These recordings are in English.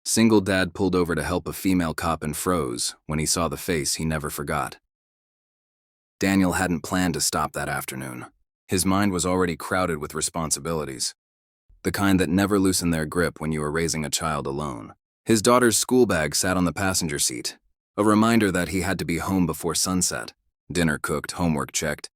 Single dad pulled over to help a female cop and froze when he saw the face he never forgot. Daniel hadn't planned to stop that afternoon. His mind was already crowded with responsibilities, the kind that never loosen their grip when you are raising a child alone. His daughter's school bag sat on the passenger seat, a reminder that he had to be home before sunset. Dinner cooked, homework checked.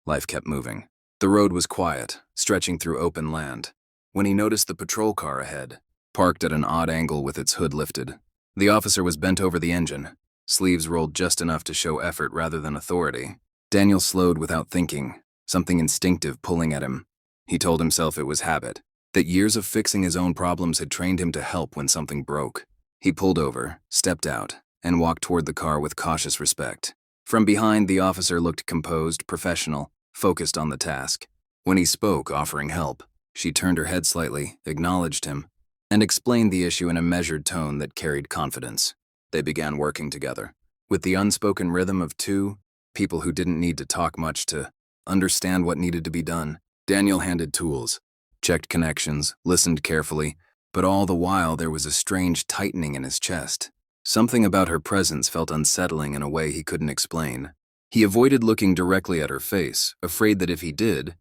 Life kept moving. The road was quiet, stretching through open land, when he noticed the patrol car ahead, parked at an odd angle with its hood lifted. The officer was bent over the engine, sleeves rolled just enough to show effort rather than authority. Daniel slowed without thinking, something instinctive pulling at him. He told himself it was habit, that years of fixing his own problems had trained him to help when something broke. He pulled over, stepped out, and walked toward the car with cautious respect. From behind, the officer looked composed, professional, focused on the task. When he spoke, offering help, she turned her head slightly, acknowledged him, and explained the issue in a measured tone that carried confidence. They began working together, with the unspoken rhythm of two people who didn't need to talk much to understand what needed to be done. Daniel handed tools, checked connections, listened carefully, but all the while there was a strange tightening in his chest. Something about her presence felt unsettling in a way he couldn't explain. He avoided looking directly at her face, afraid that if he did,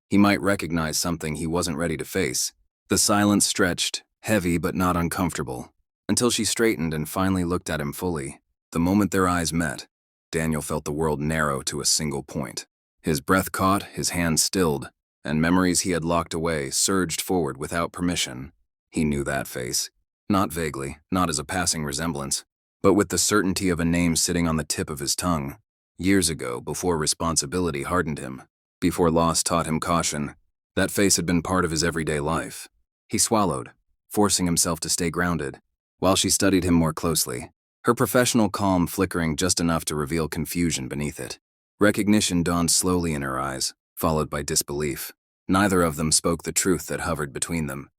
he might recognize something he wasn't ready to face. The silence stretched, heavy but not uncomfortable, until she straightened and finally looked at him fully. The moment their eyes met, Daniel felt the world narrow to a single point. His breath caught, his hands stilled, and memories he had locked away surged forward without permission. He knew that face. Not vaguely, not as a passing resemblance, but with the certainty of a name sitting on the tip of his tongue. Years ago, before responsibility hardened him, before loss taught him caution, that face had been part of his everyday life. He swallowed, forcing himself to stay grounded, while she studied him more closely, her professional calm flickering just enough to reveal confusion beneath it. Recognition dawned slowly in her eyes, followed by disbelief. Neither of them spoke the truth that hovered between them,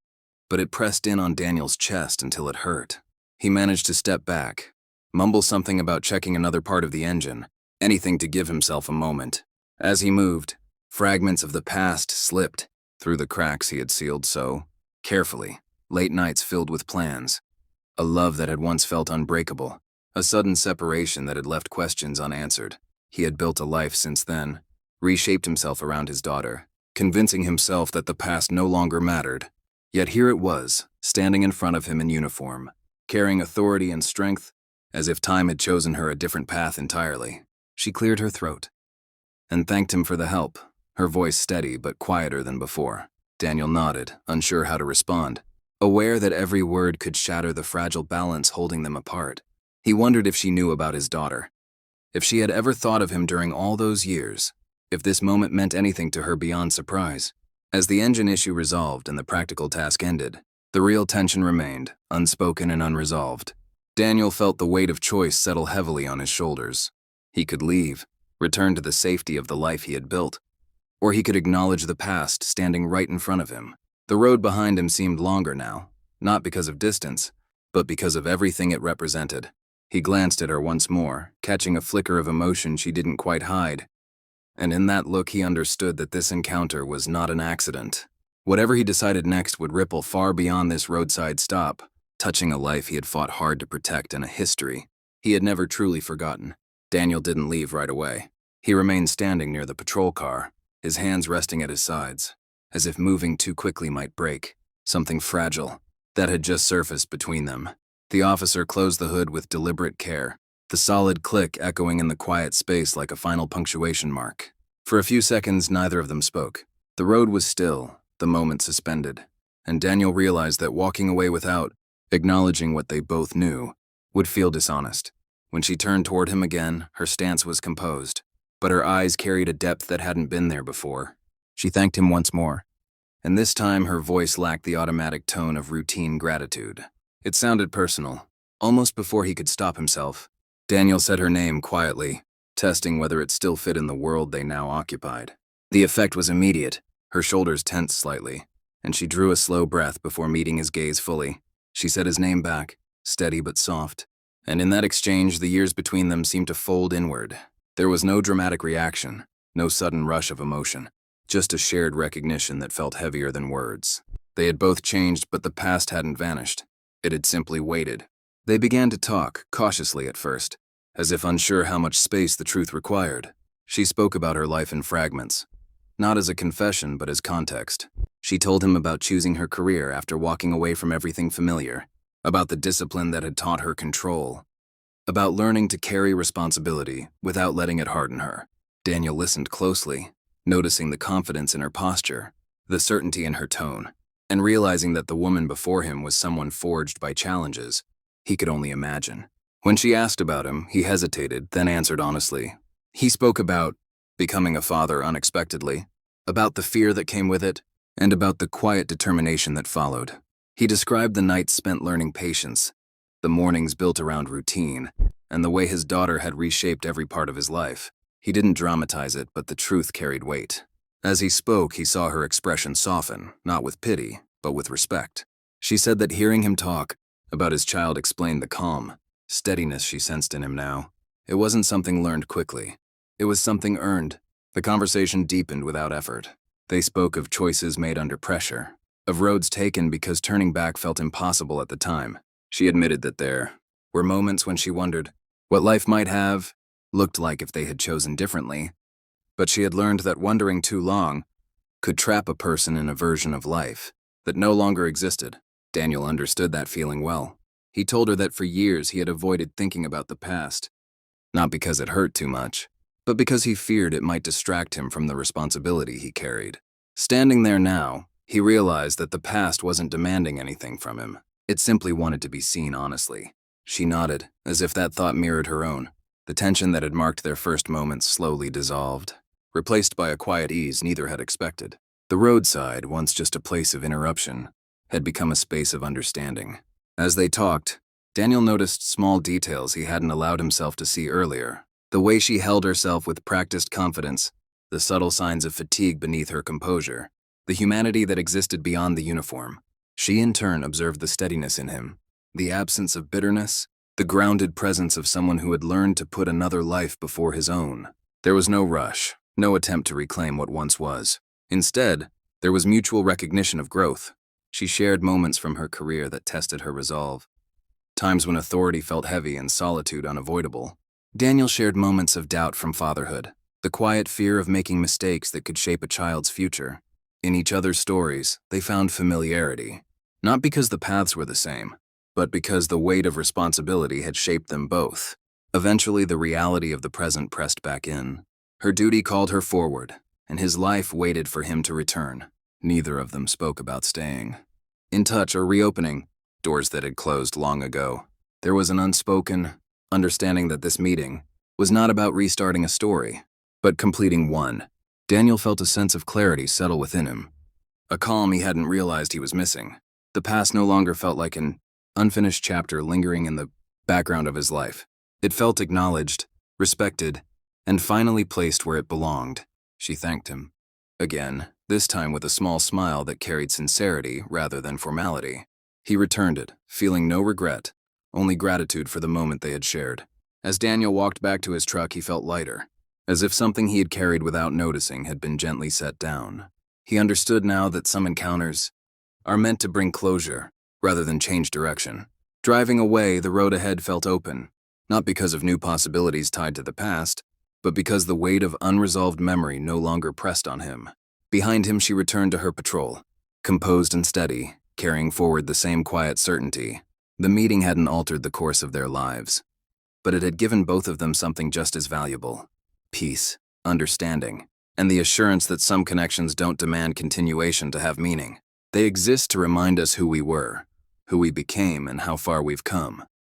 but it pressed in on Daniel's chest until it hurt. He managed to step back, mumble something about checking another part of the engine, anything to give himself a moment. As he moved, fragments of the past slipped through the cracks he had sealed so carefully. Late nights filled with plans, a love that had once felt unbreakable, a sudden separation that had left questions unanswered. He had built a life since then, reshaped himself around his daughter, convincing himself that the past no longer mattered. Yet here it was, standing in front of him in uniform, carrying authority and strength, as if time had chosen her a different path entirely. She cleared her throat and thanked him for the help, her voice steady but quieter than before. Daniel nodded, unsure how to respond, aware that every word could shatter the fragile balance holding them apart. He wondered if she knew about his daughter, if she had ever thought of him during all those years, if this moment meant anything to her beyond surprise. As the engine issue resolved and the practical task ended, the real tension remained, unspoken and unresolved. Daniel felt the weight of choice settle heavily on his shoulders. He could leave, return to the safety of the life he had built, or he could acknowledge the past standing right in front of him. The road behind him seemed longer now, not because of distance, but because of everything it represented. He glanced at her once more, catching a flicker of emotion she didn't quite hide. And in that look he understood that this encounter was not an accident. Whatever he decided next would ripple far beyond this roadside stop, touching a life he had fought hard to protect and a history he had never truly forgotten. Daniel didn't leave right away. He remained standing near the patrol car, his hands resting at his sides, as if moving too quickly might break something fragile that had just surfaced between them. The officer closed the hood with deliberate care, the solid click echoing in the quiet space like a final punctuation mark. For a few seconds, neither of them spoke. The road was still, the moment suspended, and Daniel realized that walking away without acknowledging what they both knew would feel dishonest. When she turned toward him again, her stance was composed, but her eyes carried a depth that hadn't been there before. She thanked him once more, and this time her voice lacked the automatic tone of routine gratitude. It sounded personal, almost before he could stop himself. Daniel said her name quietly, testing whether it still fit in the world they now occupied. The effect was immediate. Her shoulders tensed slightly, and she drew a slow breath before meeting his gaze fully. She said his name back, steady but soft, and in that exchange the years between them seemed to fold inward. There was no dramatic reaction, no sudden rush of emotion, just a shared recognition that felt heavier than words. They had both changed, but the past hadn't vanished. It had simply waited. They began to talk, cautiously at first, as if unsure how much space the truth required. She spoke about her life in fragments, not as a confession but as context. She told him about choosing her career after walking away from everything familiar, about the discipline that had taught her control, about learning to carry responsibility without letting it harden her. Daniel listened closely, noticing the confidence in her posture, the certainty in her tone, and realizing that the woman before him was someone forged by challenges he could only imagine. When she asked about him, he hesitated, then answered honestly. He spoke about becoming a father unexpectedly, about the fear that came with it, and about the quiet determination that followed. He described the nights spent learning patience, the mornings built around routine, and the way his daughter had reshaped every part of his life. He didn't dramatize it, but the truth carried weight. As he spoke, he saw her expression soften, not with pity, but with respect. She said that hearing him talk about his child explained the calm, steadiness she sensed in him now. It wasn't something learned quickly. It was something earned. The conversation deepened without effort. They spoke of choices made under pressure, of roads taken because turning back felt impossible at the time. She admitted that there were moments when she wondered what life might have looked like if they had chosen differently, but she had learned that wondering too long could trap a person in a version of life that no longer existed. Daniel understood that feeling well. He told her that for years he had avoided thinking about the past, not because it hurt too much, but because he feared it might distract him from the responsibility he carried. Standing there now, he realized that the past wasn't demanding anything from him. It simply wanted to be seen honestly. She nodded, as if that thought mirrored her own. The tension that had marked their first moments slowly dissolved, replaced by a quiet ease neither had expected. The roadside, once just a place of interruption, had become a space of understanding. As they talked, Daniel noticed small details he hadn't allowed himself to see earlier. The way she held herself with practiced confidence, the subtle signs of fatigue beneath her composure, the humanity that existed beyond the uniform. She in turn observed the steadiness in him, the absence of bitterness, the grounded presence of someone who had learned to put another life before his own. There was no rush, no attempt to reclaim what once was. Instead, there was mutual recognition of growth. She shared moments from her career that tested her resolve, times when authority felt heavy and solitude unavoidable. Daniel shared moments of doubt from fatherhood, the quiet fear of making mistakes that could shape a child's future. In each other's stories, they found familiarity, not because the paths were the same, but because the weight of responsibility had shaped them both. Eventually, the reality of the present pressed back in. Her duty called her forward, and his life waited for him to return. Neither of them spoke about staying in touch or reopening doors that had closed long ago. There was an unspoken understanding that this meeting was not about restarting a story, but completing one. Daniel felt a sense of clarity settle within him, a calm he hadn't realized he was missing. The past no longer felt like an unfinished chapter lingering in the background of his life. It felt acknowledged, respected, and finally placed where it belonged. She thanked him. Again, this time with a small smile that carried sincerity rather than formality. He returned it, feeling no regret, only gratitude for the moment they had shared. As Daniel walked back to his truck, he felt lighter, as if something he had carried without noticing had been gently set down. He understood now that some encounters are meant to bring closure rather than change direction. Driving away, the road ahead felt open, not because of new possibilities tied to the past, but because the weight of unresolved memory no longer pressed on him. Behind him, she returned to her patrol, composed and steady, carrying forward the same quiet certainty. The meeting hadn't altered the course of their lives, but it had given both of them something just as valuable: peace, understanding, and the assurance that some connections don't demand continuation to have meaning. They exist to remind us who we were, who we became, and how far we've come.